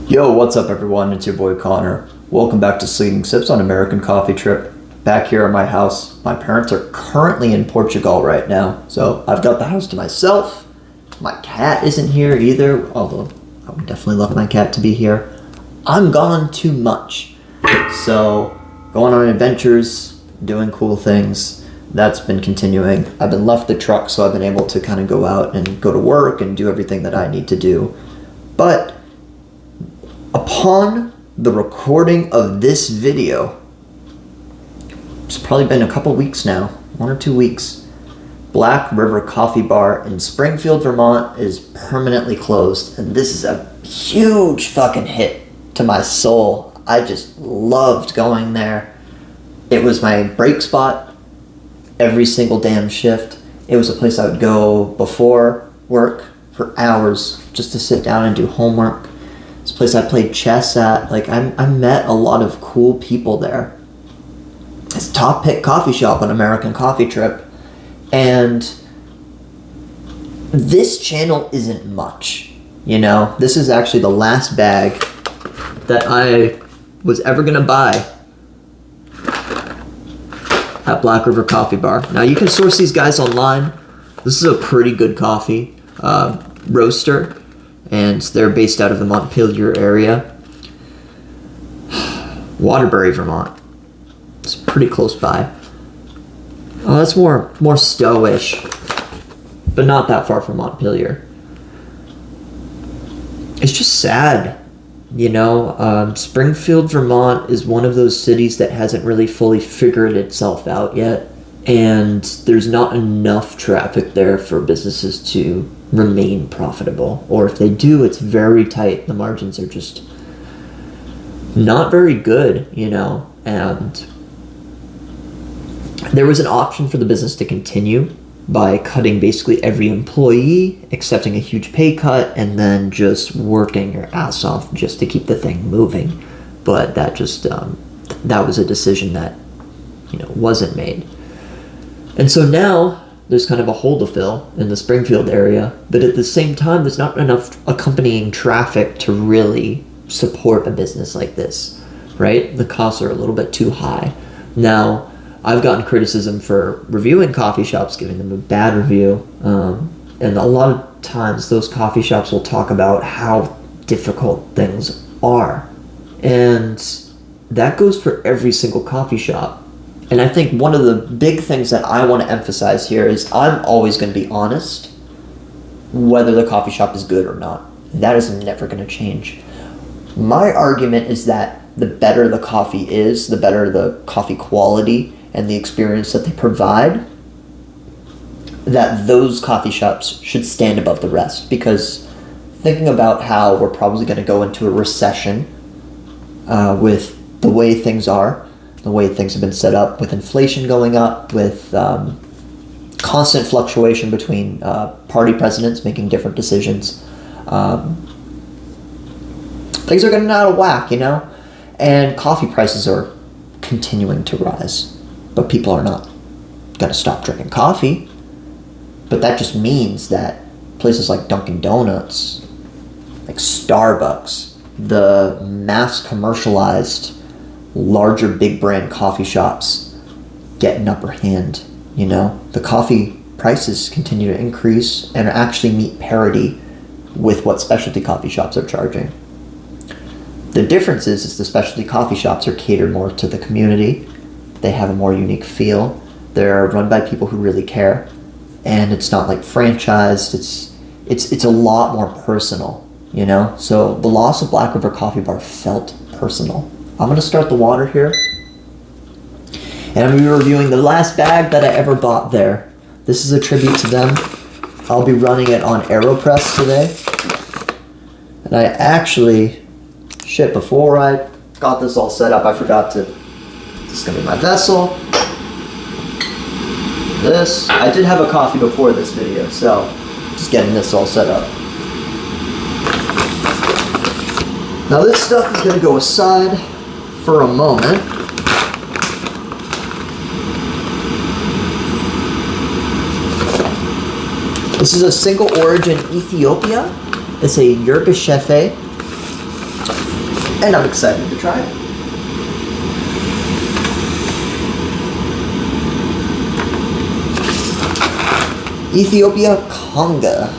Yo, what's up everyone? It's your boy Connor. Welcome back to Sleeping Sips on American Coffee Trip. Back here at my house. My parents are currently in Portugal right now, so I've got the house to myself. My cat isn't here either, although I would definitely love my cat to be here. I'm gone too much. So, going on adventures, doing cool things, that's been continuing. I've been left the truck, so I've been able to kind of go out and go to work and do everything that I need to do. But upon the recording of this video, it's probably been a couple weeks now, 1 or 2 weeks, Black River Coffee Bar in Springfield, Vermont is permanently closed, and this is a huge fucking hit to my soul. I just loved going there. It was my break spot every single damn shift. It was a place I would go before work for hours just to sit down and do homework. It's a place I played chess at. Like, I met a lot of cool people there. It's a top pick coffee shop on American Coffee Trip. And this channel isn't much, you know? This is actually the last bag that I was ever gonna buy at Black River Coffee Bar. Now, you can source these guys online. This is a pretty good coffee roaster, and they're based out of the Montpelier area. Waterbury, Vermont. It's pretty close by. Oh, that's more Stowe-ish, but not that far from Montpelier. It's just sad, you know. Springfield, Vermont is one of those cities that hasn't really fully figured itself out yet, and there's not enough traffic there for businesses to remain profitable. Or if they do, it's very tight. The margins are just not very good, you know. And there was an option for the business to continue by cutting basically every employee, accepting a huge pay cut, and then just working your ass off just to keep the thing moving. But that just that was a decision that, you know, wasn't made. And so now there's kind of a hole to fill in the Springfield area, but at the same time, there's not enough accompanying traffic to really support a business like this, right? The costs are a little bit too high. Now, I've gotten criticism for reviewing coffee shops, giving them a bad review, and a lot of times those coffee shops will talk about how difficult things are, and that goes for every single coffee shop. And I think one of the big things that I want to emphasize here is I'm always going to be honest whether the coffee shop is good or not. That is never going to change. My argument is that the better the coffee is, the better the coffee quality and the experience that they provide, that those coffee shops should stand above the rest. Because thinking about how we're probably going to go into a recession with the way things are, the way things have been set up, with inflation going up, with constant fluctuation between party presidents making different decisions. Things are getting out of whack, you know? And coffee prices are continuing to rise. But people are not going to stop drinking coffee. But that just means that places like Dunkin' Donuts, like Starbucks, the mass commercialized larger big brand coffee shops get an upper hand, you know? The coffee prices continue to increase and actually meet parity with what specialty coffee shops are charging. The difference is the specialty coffee shops are catered more to the community. They have a more unique feel. They're run by people who really care, and it's not like franchised. It's a lot more personal, you know? So the loss of Black River Coffee Bar felt personal. I'm going to start the water here, and I'm going to be reviewing the last bag that I ever bought there. This is a tribute to them. I'll be running it on Aeropress today. And I actually, before I got this all set up, I forgot to, this is going to be my vessel. This, I did have a coffee before this video, so just getting this all set up. Now this stuff is going to go aside for a moment. This is a single origin Ethiopia. It's a Yerba Chefe. And I'm excited to try it. Ethiopia Conga.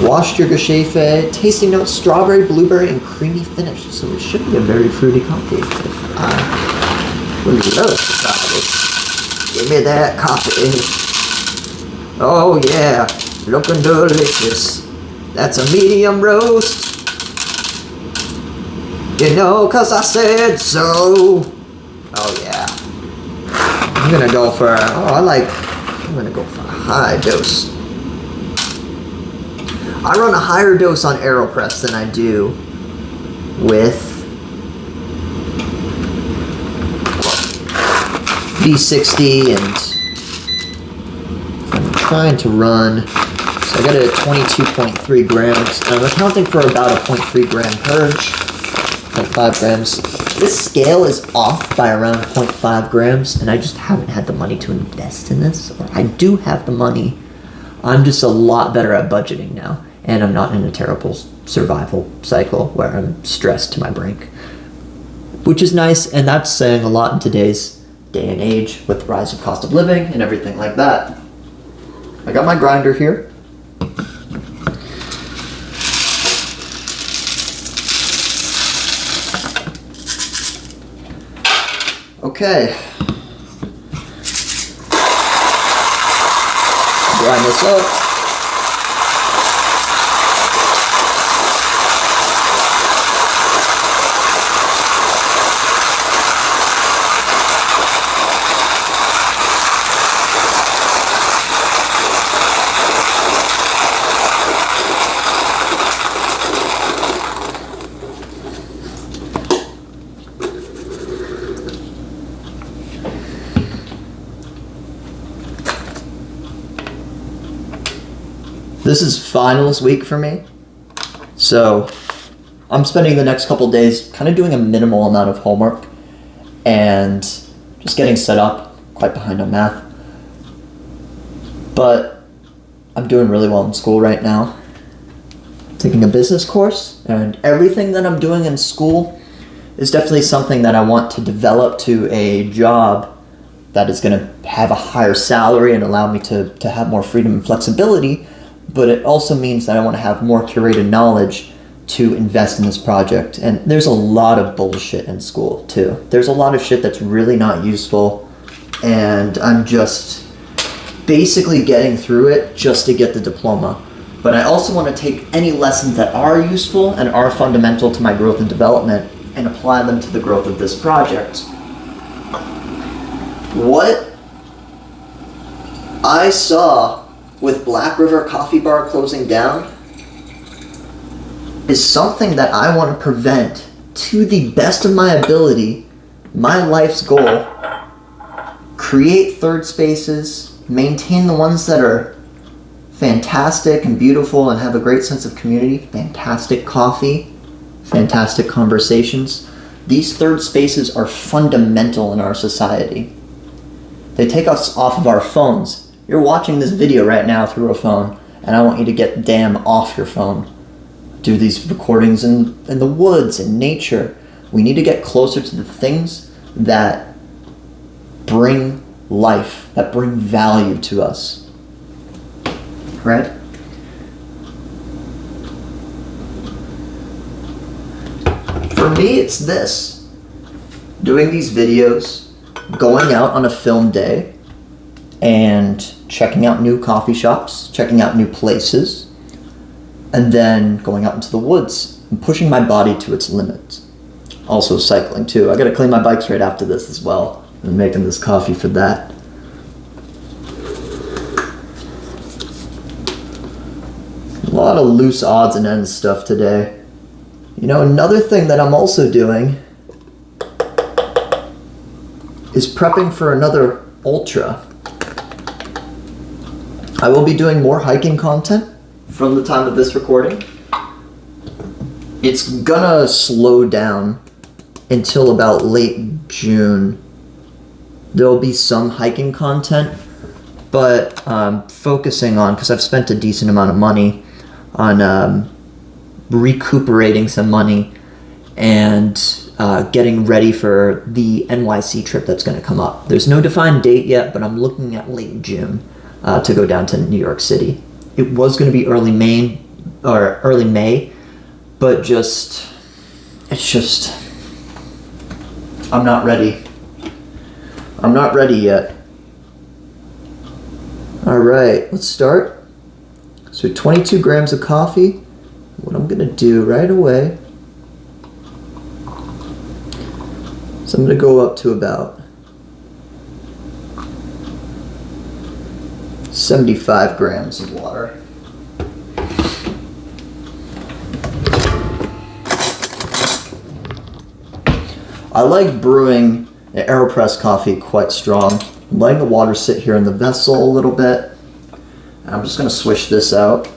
Washed your geshefe, tasting notes, strawberry, blueberry, and creamy finish. So it should be a very fruity coffee. I would love to try this. Give me that coffee. Oh yeah, looking delicious. That's a medium roast. You know, 'cause I said so. Oh yeah. I'm gonna go for a high dose. I run a higher dose on Aeropress than I do with V60, and I'm trying to run, so I got it at 22.3 grams, and I'm accounting for about a 0.3 gram purge, 0.5 grams. This scale is off by around 0.5 grams, and I just haven't had the money to invest in this. Or I do have the money. I'm just a lot better at budgeting now, and I'm not in a terrible survival cycle where I'm stressed to my brink, which is nice, and that's saying a lot in today's day and age with the rise of cost of living and everything like that. I got my grinder here. Okay. Grind this up. This is finals week for me, so I'm spending the next couple days kind of doing a minimal amount of homework and just getting set up, quite behind on math. But I'm doing really well in school right now. I'm taking a business course, and everything that I'm doing in school is definitely something that I want to develop to a job that is going to have a higher salary and allow me to have more freedom and flexibility. But it also means that I want to have more curated knowledge to invest in this project. And there's a lot of bullshit in school too. There's a lot of shit that's really not useful, and I'm just basically getting through it just to get the diploma. But I also want to take any lessons that are useful and are fundamental to my growth and development and apply them to the growth of this project. What I saw with Black River Coffee Bar closing down is something that I want to prevent to the best of my ability. My life's goal: create third spaces, maintain the ones that are fantastic and beautiful and have a great sense of community, fantastic coffee, fantastic conversations. These third spaces are fundamental in our society. They take us off of our phones. You're watching this video right now through a phone, and I want you to get damn off your phone. Do these recordings in the woods, in nature. We need to get closer to the things that bring life, that bring value to us. Right? For me, it's this. Doing these videos, going out on a film day, and checking out new coffee shops, checking out new places, and then going out into the woods and pushing my body to its limits. Also cycling too. I gotta clean my bikes right after this as well. I'm making this coffee for that. A lot of loose odds and ends stuff today. You know, another thing that I'm also doing is prepping for another ultra. I will be doing more hiking content from the time of this recording. It's gonna slow down until about late June. There'll be some hiking content, but focusing on, because I've spent a decent amount of money on recuperating some money and getting ready for the NYC trip that's going to come up. There's no defined date yet, but I'm looking at late June to go down to New York City. It was going to be early May, but I'm not ready. I'm not ready yet. All right, let's start. So 22 grams of coffee. What I'm gonna do right away, so I'm gonna go up to about 75 grams of water. I like brewing an Aeropress coffee quite strong. I'm letting the water sit here in the vessel a little bit. I'm just going to swish this out.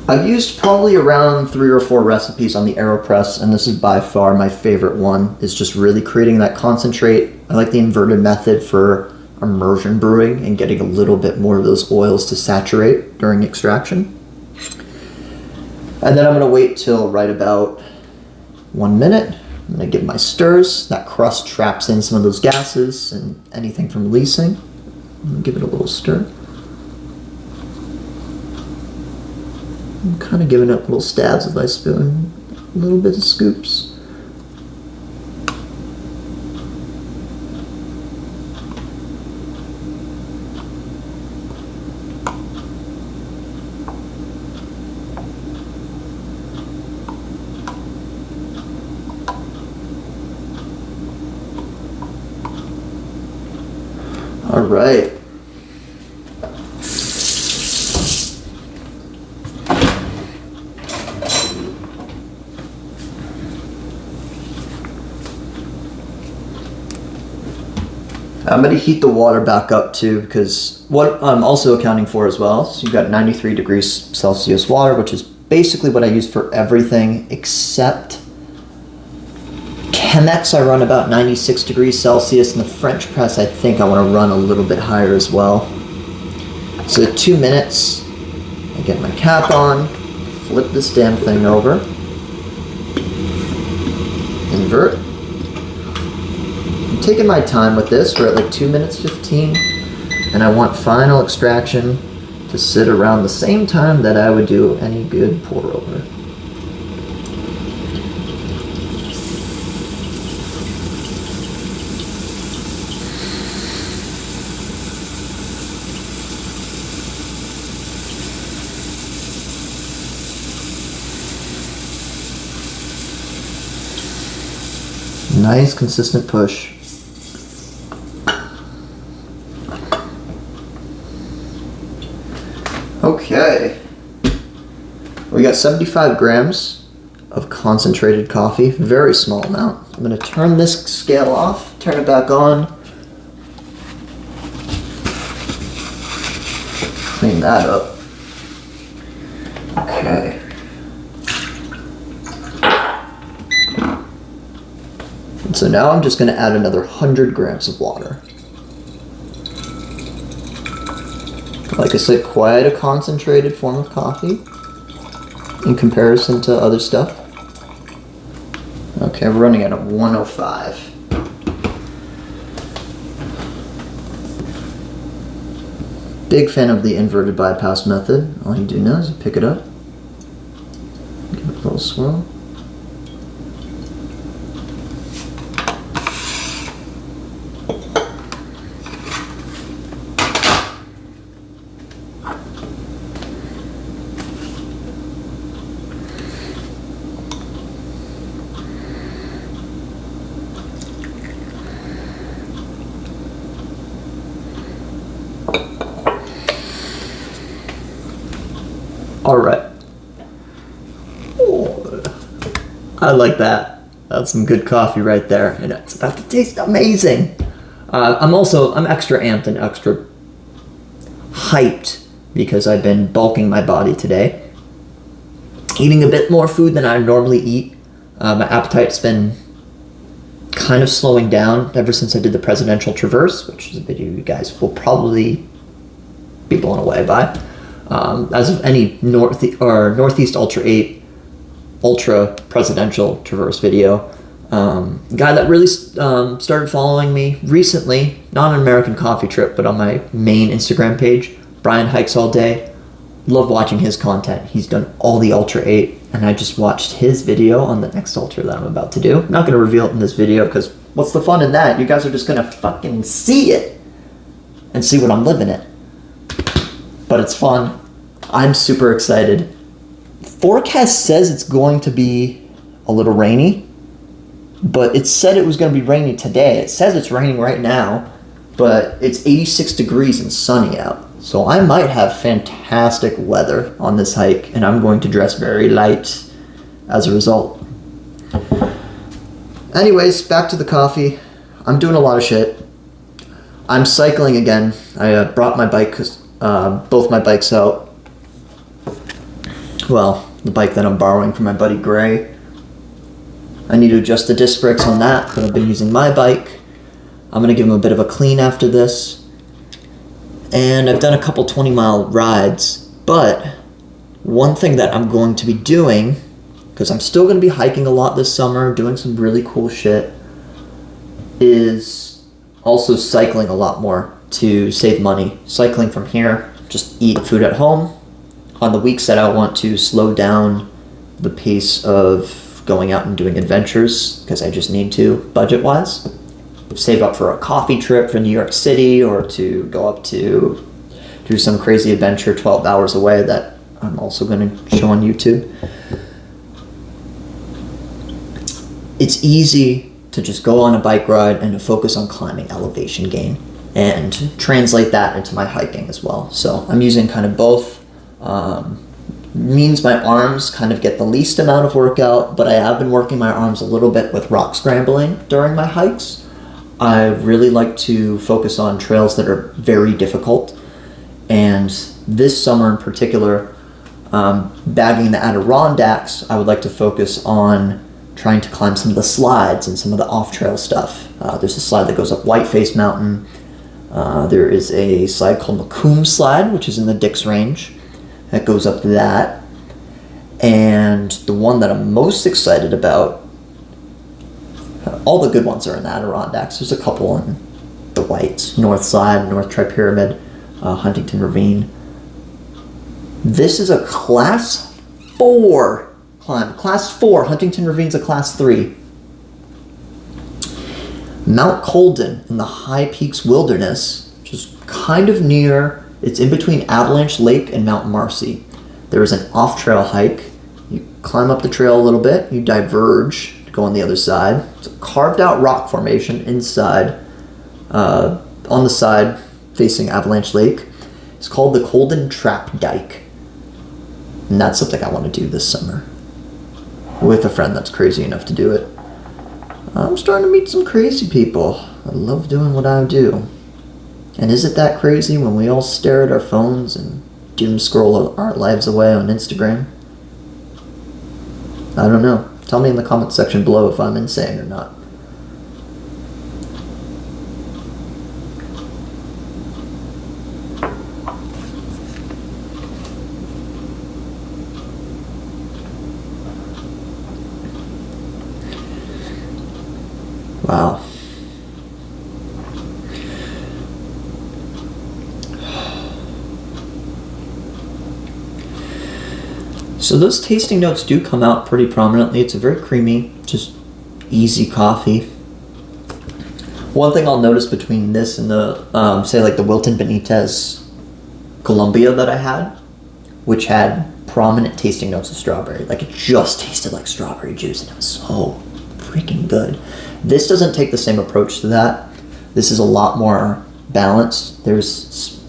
I've used probably around 3 or 4 recipes on the Aeropress, and this is by far my favorite one. It's just really creating that concentrate. I like the inverted method for immersion brewing and getting a little bit more of those oils to saturate during extraction. And then I'm going to wait till right about 1 minute. I'm going to give my stirs. That crust traps in some of those gases and anything from releasing. I'm going to give it a little stir. I'm kind of giving it little stabs with my spoon, a little bit of scoops. All right. I'm going to heat the water back up too, because what I'm also accounting for as well, so you've got 93 degrees Celsius water, which is basically what I use for everything except Chemex. I run about 96 degrees Celsius, and the French press I think I want to run a little bit higher as well. So 2 minutes, I get my cap on, flip this damn thing over, invert. I'm taking my time with this. We're at like 2 minutes 15, and I want final extraction to sit around the same time that I would do any good pour over. Nice consistent push. Okay, we got 75 grams of concentrated coffee, very small amount. I'm going to turn this scale off, turn it back on, clean that up. Okay. And so now I'm just going to add another 100 grams of water. Like I said, quite a concentrated form of coffee in comparison to other stuff. Okay, we're running at a 105. Big fan of the inverted bypass method. All you do now is you pick it up, give it a little swirl. All right. Oh, I like that. That's some good coffee right there, and it's about to taste amazing. I'm extra amped and extra hyped because I've been bulking my body today, eating a bit more food than I normally eat. My appetite's been kind of slowing down ever since I did the presidential traverse, which is a video you guys will probably be blown away by. As of any Northeast Ultra 8 Ultra Presidential Traverse video, guy that really started following me recently, not on American Coffee Trip, but on my main Instagram page, Brian Hikes All Day. Love watching his content. He's done all the Ultra 8, and I just watched his video on the next Ultra that I'm about to do. I'm not going to reveal it in this video, because what's the fun in that? You guys are just going to fucking see it and see what I'm living in. But it's fun. I'm super excited. Forecast says it's going to be a little rainy, but it said it was going to be rainy today. It says it's raining right now, but it's 86 degrees and sunny out. So I might have fantastic weather on this hike, and I'm going to dress very light as a result. Anyways, back to the coffee. I'm doing a lot of shit. I'm cycling again. I brought my bike, both my bikes out. Well, the bike that I'm borrowing from my buddy Gray. I need to adjust the disc brakes on that, but I've been using my bike. I'm going to give him a bit of a clean after this. And I've done a couple 20-mile rides, but one thing that I'm going to be doing, because I'm still going to be hiking a lot this summer, doing some really cool shit, is also cycling a lot more to save money. Cycling from here, just eat food at home. On the weeks that I want to slow down the pace of going out and doing adventures, because I just need to, budget-wise. Save up for a coffee trip for New York City, or to go up to do some crazy adventure 12 hours away that I'm also going to show on YouTube. It's easy to just go on a bike ride and to focus on climbing elevation gain and translate that into my hiking as well. So I'm using kind of both. Means my arms kind of get the least amount of workout, but I have been working my arms a little bit with rock scrambling during my hikes. I really like to focus on trails that are very difficult, and this summer in particular, bagging the Adirondacks, I would like to focus on trying to climb some of the slides and some of the off-trail stuff. There's a slide that goes up Whiteface Mountain. There is a slide called Macomb Slide, which is in the Dix Range, that goes up that. And the one that I'm most excited about, all the good ones are in the Adirondacks. There's a couple in the Whites, North Side, North Tri-Pyramid, Huntington Ravine. This is a Class 4 climb. Class 4, Huntington Ravine's a Class 3. Mount Colden in the High Peaks Wilderness, which is kind of near, it's in between Avalanche Lake and Mount Marcy. There is an off-trail hike. You climb up the trail a little bit, you diverge, go on the other side. It's a carved out rock formation inside, on the side facing Avalanche Lake. It's called the Colden Trap Dyke. And that's something I want to do this summer with a friend that's crazy enough to do it. I'm starting to meet some crazy people. I love doing what I do. And is it that crazy when we all stare at our phones and doom scroll our lives away on Instagram? I don't know. Tell me in the comment section below if I'm insane or not. Wow. So those tasting notes do come out pretty prominently. It's a very creamy, just easy coffee. One thing I'll notice between this and the, say like the Wilton Benitez Columbia that I had, which had prominent tasting notes of strawberry. Like it just tasted like strawberry juice and it was so freaking good. This doesn't take the same approach to that. This is a lot more balanced. There's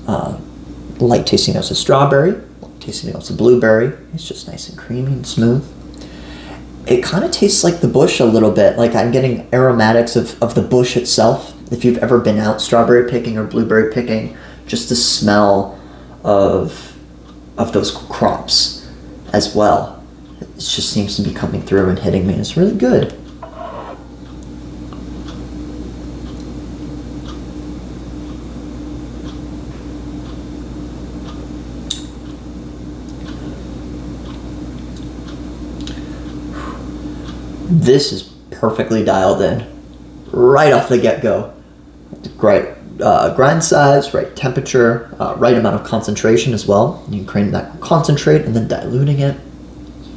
light tasting notes of strawberry, tasting notes of blueberry. It's just nice and creamy and smooth. It kind of tastes like the bush a little bit. Like I'm getting aromatics of the bush itself. If you've ever been out strawberry picking or blueberry picking, just the smell of those crops as well. It just seems to be coming through and hitting me. It's really good. This is perfectly dialed in right off the get-go. Great grind size, right temperature, right amount of concentration as well. You can create that concentrate and then diluting it.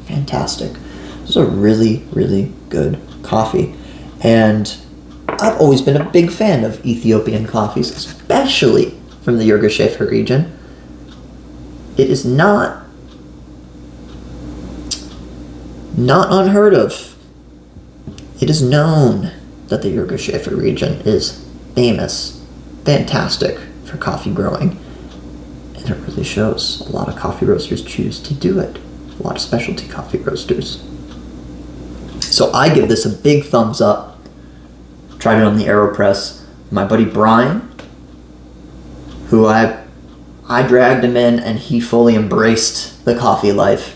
Fantastic. This is a really, really good coffee. And I've always been a big fan of Ethiopian coffees, especially from the Yirgacheffer region. It is not unheard of. It is known that the Yirgacheffer region is famous, fantastic for coffee growing. And it really shows. A lot of coffee roasters choose to do it. A lot of specialty coffee roasters. So I give this a big thumbs up. Tried it on the Aeropress. My buddy Brian, who I dragged him in and he fully embraced the coffee life.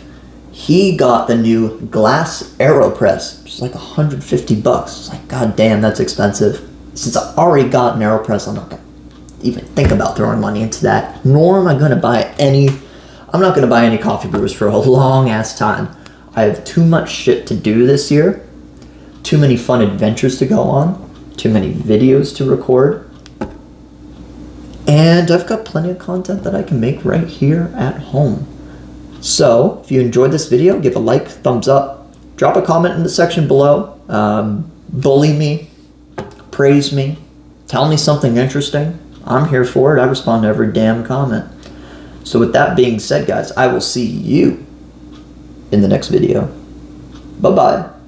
He got the new glass Aeropress, which is like $150. It's like, god damn, that's expensive. Since I already got an Aeropress, I'm not gonna even think about throwing money into that. Nor am I gonna buy any. I'm not gonna buy any coffee brewers for a long ass time. I have too much shit to do this year. Too many fun adventures to go on. Too many videos to record. And I've got plenty of content that I can make right here at home. So, if you enjoyed this video, give a like, thumbs up, drop a comment in the section below, bully me, praise me, tell me something interesting. I'm here for it. I respond to every damn comment. So with that being said, guys, I will see you in the next video. Bye-bye.